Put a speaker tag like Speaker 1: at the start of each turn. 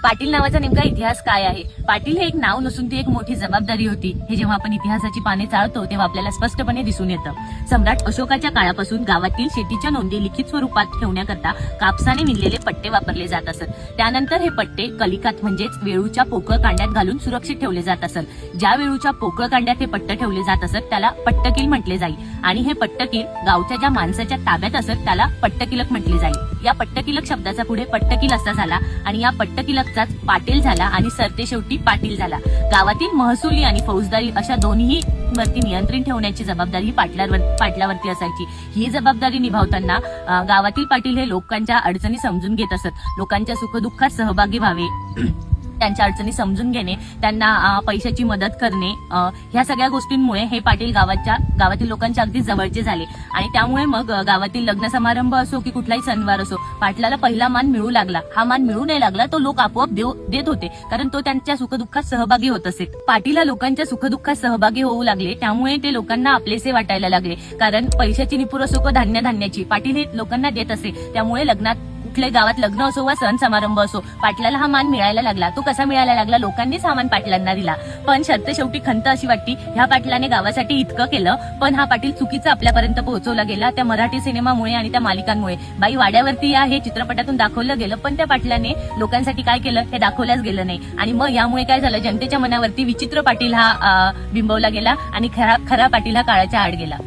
Speaker 1: पाटील नावाचा नेमका इतिहास काय आहे? पाटील हे एक नाव नसून ती एक मोठी जबाबदारी होती. हे जेव्हा आपण इतिहासाची पाने चाळतो तेव्हा आपल्याला स्पष्टपणे दिसून येतं. सम्राट अशोकाच्या काळापासून गावातील शेतीच्या नोंदी लिखित स्वरूपात ठेवण्याकरता कापसाने विणलेले पट्टे वापरले जात असत. त्यानंतर हे पट्टे कलिकात म्हणजेच वेळूच्या पोकळ कांड्यात घालून सुरक्षित ठेवले जात असत. ज्या वेळूच्या पोकळ कांड्यात हे पट्टे ठेवले जात असत त्याला पट्टकील म्हटले जाईल आणि हे पट्टकील गावच्या ज्या माणसाच्या ताब्यात असत त्याला पट्टकिलक म्हटले जाईल. या पट्टकिलक शब्दाचा पुढे पट्टकील असा झाला आणि या पट्टकिलकचाच पाटील झाला आणि सरते शेवटी पाटील झाला. गावातील महसुली आणि फौजदारी अशा दोन्ही वरती नियंत्रण ठेवण्याची जबाबदारी ही पाटलावरती असायची. ही जबाबदारी निभावताना गावातील पाटील हे लोकांच्या अडचणी समजून घेत असत. लोकांच्या सुखदुःखात सहभागी व्हावे, त्यांच्या अडचणी समजून घेणे, त्यांना पैशाची मदत करणे, ह्या सगळ्या गोष्टींमुळे हे पाटील गावातील लोकांच्या अगदी जवळचे झाले आणि त्यामुळे मग गावातील लग्न समारंभ असो की कुठलाही सणवार असो पाटलाला पहिला मान मिळू लागला. हा मान मिळू नाही लागला तो लोक आपोआप देत होते कारण तो त्यांच्या सुखदुःखात सहभागी होत असे. पाटीलला लोकांच्या सुखदुःखात सहभागी होऊ लागले त्यामुळे ते लोकांना आपलेसे वाटायला लागले. कारण पैशाची निपूर असो की धान्याची पाटील हे लोकांना देत असे. त्यामुळे लग्नात कुठल्या गावात लग्न असो वा सण समारंभ असो पाटलाला हा मान मिळायला लागला. तो कसा मिळायला लागला? लोकांनीच हा मान पाटलांना दिला. पण शर्त शेवटी खंत अशी वाटती, ह्या पाटलाने गावासाठी इतकं केलं पण हा पाटील चुकीचा आपल्यापर्यंत पोहोचवला गेला त्या मराठी सिनेमामुळे आणि त्या मालिकांमुळे. बाई वाड्यावरती या हे चित्रपटातून दाखवलं गेलं पण त्या पाटलाने लोकांसाठी काय केलं हे दाखवल्याच गेलं नाही आणि मग यामुळे काय झालं, जनतेच्या मनावरती विचित्र पाटील हा बिंबवला गेला आणि खरा पाटील हा काळाच्या आड गेला.